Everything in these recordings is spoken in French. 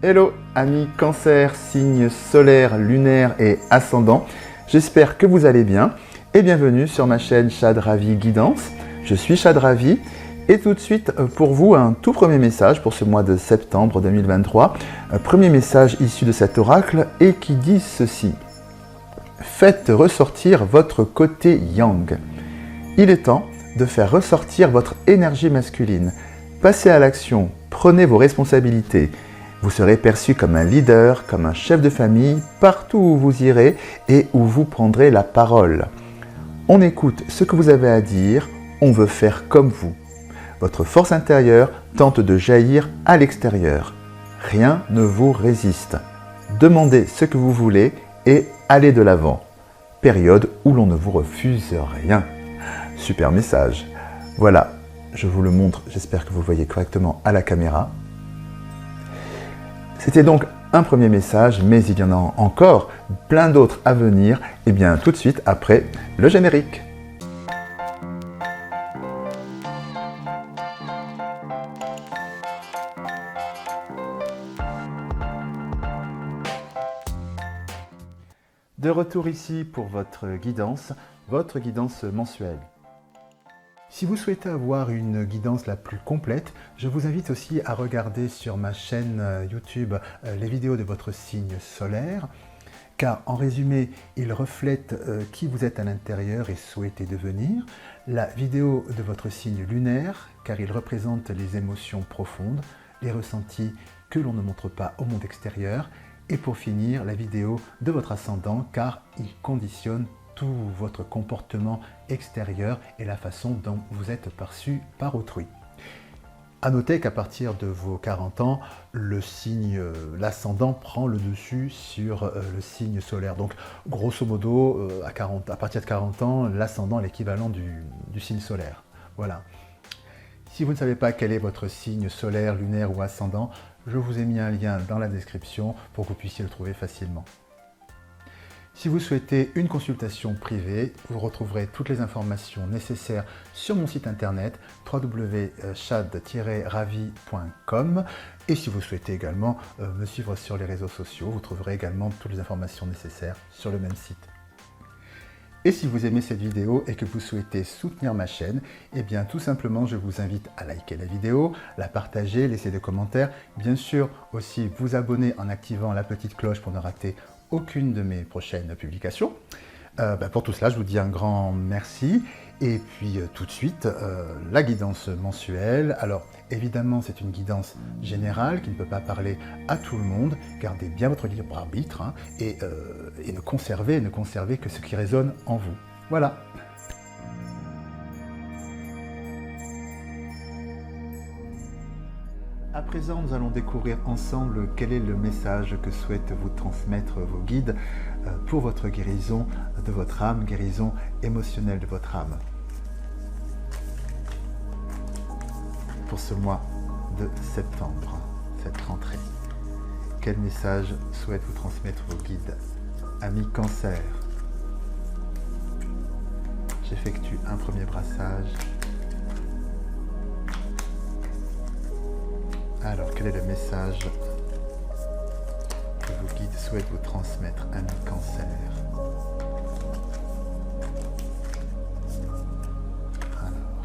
Hello amis Cancer, signe solaire, lunaire et ascendant. J'espère que vous allez bien et bienvenue sur ma chaîne Chad Ravi Guidance. Je suis Chad Ravi et tout de suite pour vous un tout premier message pour ce mois de septembre 2023. Premier message issu de cet oracle et qui dit ceci. Faites ressortir votre côté yang. Il est temps de faire ressortir votre énergie masculine. Passez à l'action, prenez vos responsabilités. Vous serez perçu comme un leader, comme un chef de famille, partout où vous irez et où vous prendrez la parole. On écoute ce que vous avez à dire, on veut faire comme vous. Votre force intérieure tente de jaillir à l'extérieur. Rien ne vous résiste. Demandez ce que vous voulez et allez de l'avant. Période où l'on ne vous refuse rien. Super message. Voilà, je vous le montre, j'espère que vous le voyez correctement à la caméra. C'était donc un premier message, mais il y en a encore plein d'autres à venir, et bien tout de suite après le générique. De retour ici pour votre guidance mensuelle. Si vous souhaitez avoir une guidance la plus complète, je vous invite aussi à regarder sur ma chaîne YouTube les vidéos de votre signe solaire, car en résumé, ils reflètent qui vous êtes à l'intérieur et souhaitez devenir. La vidéo de votre signe lunaire, car il représente les émotions profondes, les ressentis que l'on ne montre pas au monde extérieur. Et pour finir, la vidéo de votre ascendant, car il conditionne tout votre comportement extérieur et la façon dont vous êtes perçu par autrui. À noter qu'à partir de vos 40 ans, le signe, l'ascendant prend le dessus sur le signe solaire. Donc, grosso modo, à partir de 40 ans, l'ascendant est l'équivalent du signe solaire. Voilà. Si vous ne savez pas quel est votre signe solaire, lunaire ou ascendant, je vous ai mis un lien dans la description pour que vous puissiez le trouver facilement. Si vous souhaitez une consultation privée, vous retrouverez toutes les informations nécessaires sur mon site internet www.chad-ravi.com et si vous souhaitez également me suivre sur les réseaux sociaux, vous trouverez également toutes les informations nécessaires sur le même site. Et si vous aimez cette vidéo et que vous souhaitez soutenir ma chaîne, eh bien tout simplement je vous invite à liker la vidéo, la partager, laisser des commentaires, bien sûr aussi vous abonner en activant la petite cloche pour ne rater aucune de mes prochaines publications. Pour tout cela, je vous dis un grand merci. Et puis tout de suite, la guidance mensuelle. Alors évidemment, c'est une guidance générale qui ne peut pas parler à tout le monde. Gardez bien votre libre arbitre et ne conservez que ce qui résonne en vous. Voilà. À présent, nous allons découvrir ensemble quel est le message que souhaitent vous transmettre vos guides pour votre guérison de votre âme, guérison émotionnelle de votre âme. Pour ce mois de septembre, cette rentrée, quel message souhaitent vous transmettre vos guides? Amis Cancer, j'effectue un premier brassage. Alors, quel est le message que vos guides souhaitent vous transmettre, amis Cancer? Alors,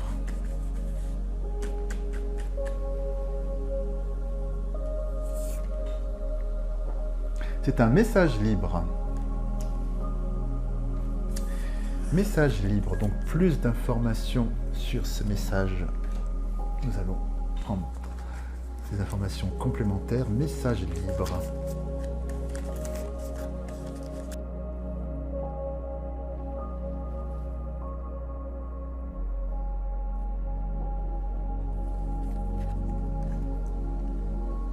c'est un message libre. Message libre, donc plus d'informations sur ce message. Nous allons prendre des informations complémentaires, message libre.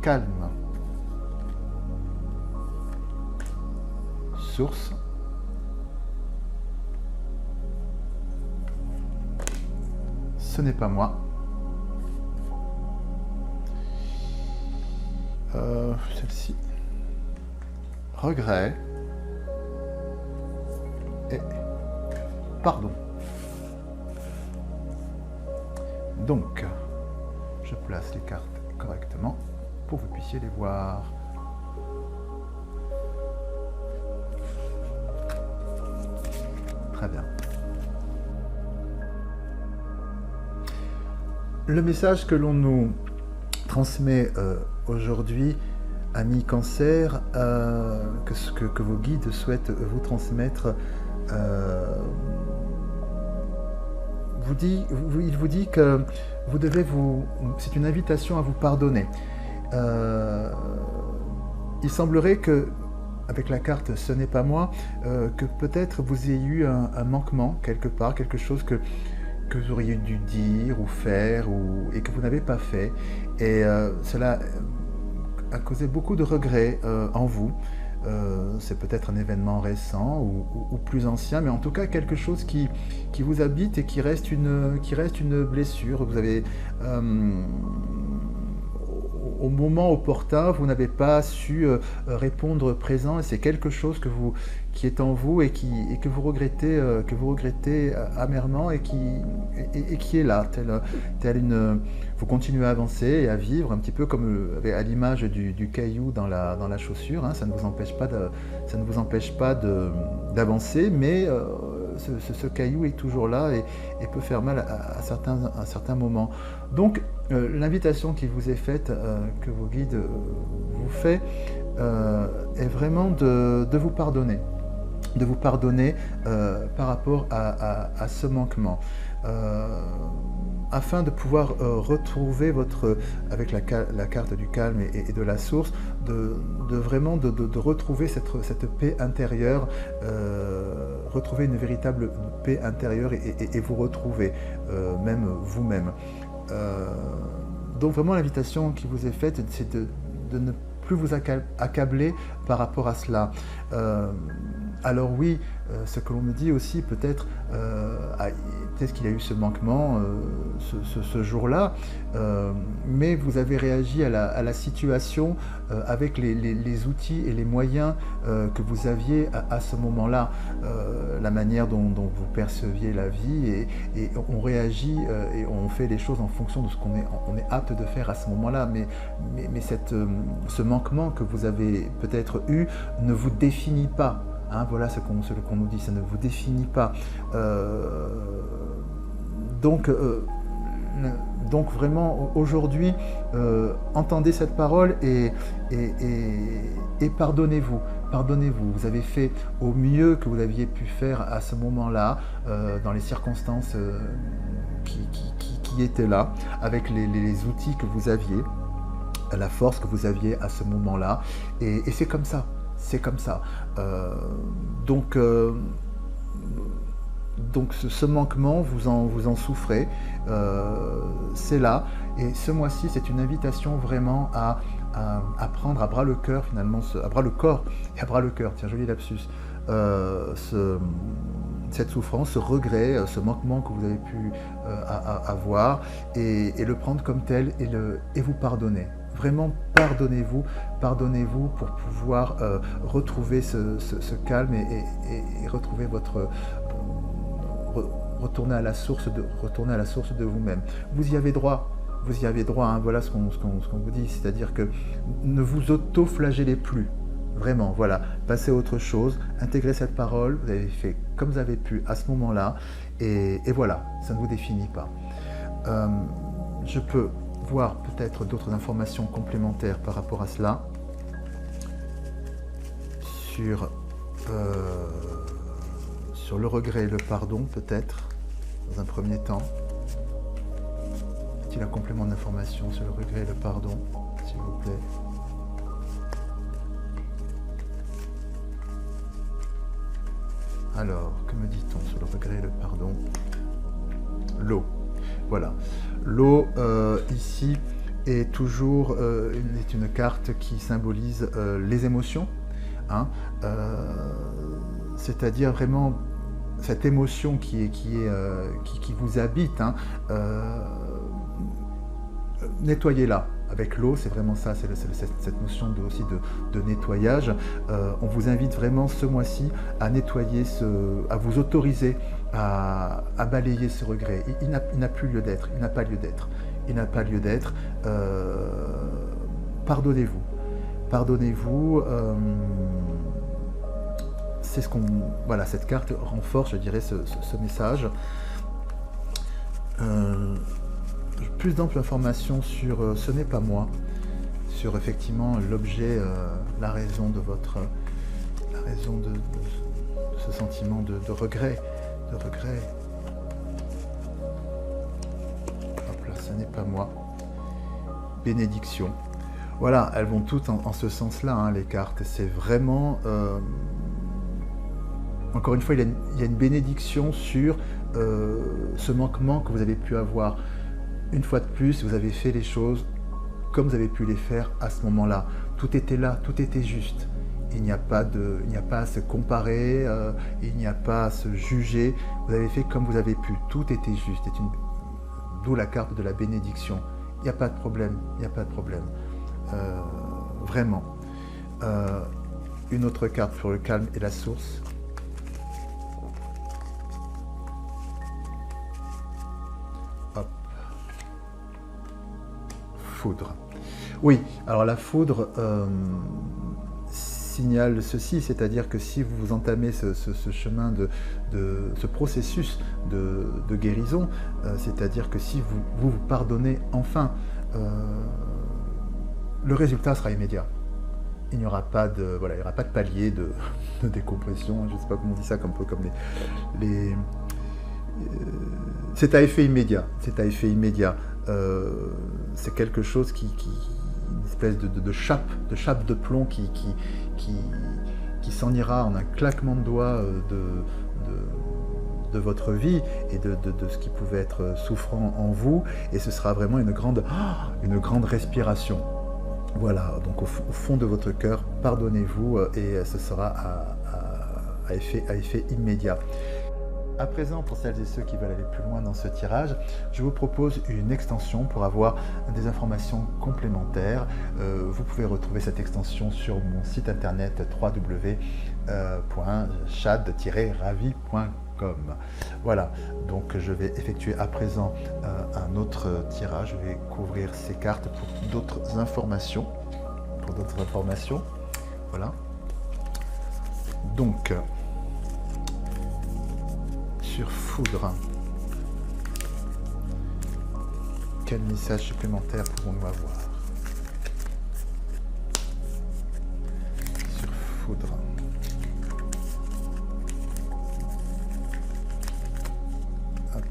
Calme. Source. Ce n'est pas moi. Celle-ci. Regret. Et pardon. Donc, je place les cartes correctement pour que vous puissiez les voir. Très bien. Le message que l'on nous transmet aujourd'hui, amis Cancer, que vos guides souhaitent vous transmettre, il vous dit que vous devez c'est une invitation à vous pardonner. Il semblerait que, avec la carte "Ce n'est pas moi", que peut-être vous ayez eu un manquement quelque part, quelque chose que vous auriez dû dire ou faire et que vous n'avez pas fait. Et cela a causé beaucoup de regrets en vous. C'est peut-être un événement récent ou plus ancien, mais en tout cas quelque chose qui vous habite et qui reste une blessure. Vous avez, au moment opportun, vous n'avez pas su répondre présent, et c'est quelque chose qui est en vous et que vous regrettez amèrement et qui est là, vous continuez à avancer et à vivre un petit peu comme à l'image du caillou dans la chaussure, hein. Ça ne vous empêche pas d'avancer, mais ce caillou est toujours là et peut faire mal à certains moments. Donc l'invitation qui vous est faite, que vos guides vous font, est vraiment de vous pardonner. De vous pardonner par rapport à ce manquement. Afin de pouvoir retrouver avec la carte du calme et de la source, vraiment de retrouver cette paix intérieure, retrouver une véritable paix intérieure et vous retrouver, même vous-même. Donc vraiment l'invitation qui vous est faite, c'est de ne plus vous accabler par rapport à cela. Alors oui, ce que l'on me dit aussi, peut-être qu'il y a eu ce manquement ce jour-là, mais vous avez réagi à la situation avec les outils et les moyens que vous aviez à ce moment-là, la manière dont vous perceviez la vie, et on réagit et on fait les choses en fonction de ce qu'on est apte de faire à ce moment-là, mais ce manquement que vous avez peut-être eu ne vous définit pas. Hein, voilà ce qu'on nous dit, ça ne vous définit pas. Donc vraiment, aujourd'hui, entendez cette parole et pardonnez-vous. Pardonnez-vous. Vous avez fait au mieux que vous aviez pu faire à ce moment-là, dans les circonstances qui étaient là, avec les outils que vous aviez, la force que vous aviez à ce moment-là. Et c'est comme ça. C'est comme ça. Donc ce manquement, vous en souffrez. C'est là. Et ce mois-ci, c'est une invitation vraiment à prendre à bras le cœur, finalement, à bras le corps et à bras le cœur. Tiens, joli lapsus. Cette souffrance, ce regret, ce manquement que vous avez pu avoir, et le prendre comme tel et vous pardonner. Vraiment, pardonnez-vous pour pouvoir retrouver ce calme et retrouver retourner à la source de vous-même. Vous y avez droit, hein, voilà ce qu'on vous dit, c'est-à-dire que ne vous auto-flagellez plus. Vraiment, voilà, passez à autre chose, intégrez cette parole, vous avez fait comme vous avez pu à ce moment-là, et voilà, ça ne vous définit pas. Je peux voir peut-être d'autres informations complémentaires par rapport à cela, sur le regret et le pardon, peut-être, dans un premier temps. Est-il un complément d'information sur le regret et le pardon, s'il vous plaît? Alors, que me dit-on sur le regret et le pardon? L'eau. Voilà. L'eau, ici, est toujours est une carte qui symbolise les émotions, hein, c'est-à-dire vraiment cette émotion qui vous habite, hein, nettoyez-la. Avec l'eau, c'est vraiment ça, c'est cette notion aussi de nettoyage. On vous invite vraiment ce mois-ci à nettoyer, à vous autoriser à balayer ce regret. Il n'a plus lieu d'être, il n'a pas lieu d'être. Il n'a pas lieu d'être. Pardonnez-vous. Pardonnez-vous. c'est ce qu'on, voilà, cette carte renforce, je dirais, ce message. Plus d'amples informations sur ce n'est pas moi, sur effectivement l'objet, la raison de ce sentiment de regret, Hop là, ce n'est pas moi. Bénédiction. Voilà, elles vont toutes en ce sens-là, hein, les cartes. C'est vraiment, encore une fois, il y a une bénédiction sur ce manquement que vous avez pu avoir. Une fois de plus, vous avez fait les choses comme vous avez pu les faire à ce moment-là. Tout était là, tout était juste. Il n'y a pas à se comparer, il n'y a pas à se juger. Vous avez fait comme vous avez pu. Tout était juste. D'où la carte de la bénédiction. Il n'y a pas de problème, il n'y a pas de problème. Vraiment. Une autre carte pour le calme et la source. Hop. Foudre. Oui, alors la foudre signale ceci, c'est-à-dire que si vous entamez ce chemin ce processus de guérison, c'est-à-dire que si vous pardonnez enfin, le résultat sera immédiat. Il n'y aura pas de, voilà, il n'y aura pas de palier de décompression, je ne sais pas comment on dit ça, un peu comme c'est à effet immédiat. C'est à effet immédiat. C'est quelque chose une espèce de chape de plomb qui s'en ira en un claquement de doigts de votre vie et de ce qui pouvait être souffrant en vous, et ce sera vraiment une grande respiration. Voilà, donc au fond de votre cœur, pardonnez-vous et ce sera à effet immédiat. À présent, pour celles et ceux qui veulent aller plus loin dans ce tirage, je vous propose une extension pour avoir des informations complémentaires. Vous pouvez retrouver cette extension sur mon site internet www.chad-ravi.com. Voilà, donc je vais effectuer à présent un autre tirage. Je vais couvrir ces cartes pour d'autres informations. Voilà. Donc, sur Foudre, quel message supplémentaire pouvons-nous avoir? Sur Foudre. Hop.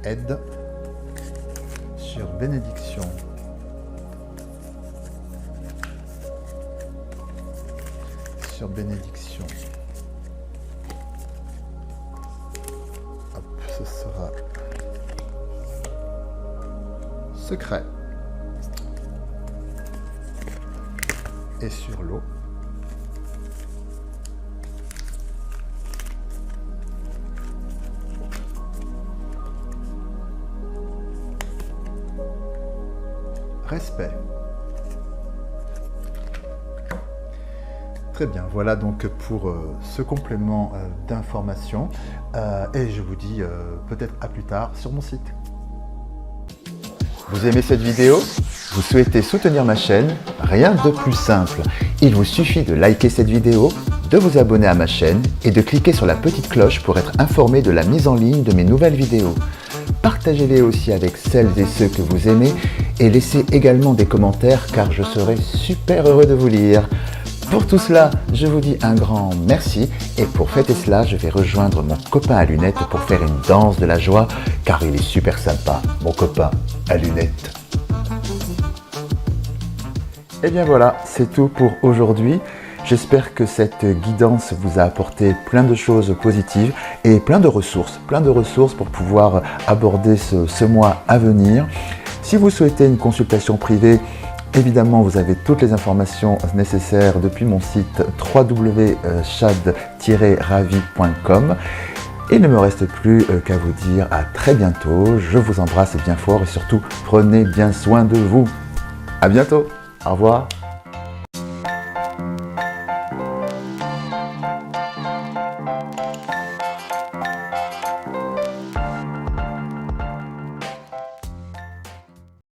Aide. Sur Bénédiction. Sur Bénédiction. Hop, ce sera Secret. Et sur l'eau. Respect. Très bien, voilà donc pour ce complément d'information et je vous dis peut-être à plus tard sur mon site. Vous aimez cette vidéo? Vous souhaitez soutenir ma chaîne? Rien de plus simple. Il vous suffit de liker cette vidéo, de vous abonner à ma chaîne et de cliquer sur la petite cloche pour être informé de la mise en ligne de mes nouvelles vidéos. Partagez-les aussi avec celles et ceux que vous aimez et laissez également des commentaires car je serai super heureux de vous lire. Pour tout cela, je vous dis un grand merci et pour fêter cela, je vais rejoindre mon copain à lunettes pour faire une danse de la joie car il est super sympa, mon copain à lunettes. Et bien voilà, c'est tout pour aujourd'hui. J'espère que cette guidance vous a apporté plein de choses positives et plein de ressources pour pouvoir aborder ce mois à venir. Si vous souhaitez une consultation privée, évidemment, vous avez toutes les informations nécessaires depuis mon site www.chad-ravi.com. Et il ne me reste plus qu'à vous dire à très bientôt. Je vous embrasse bien fort et surtout, prenez bien soin de vous. À bientôt. Au revoir.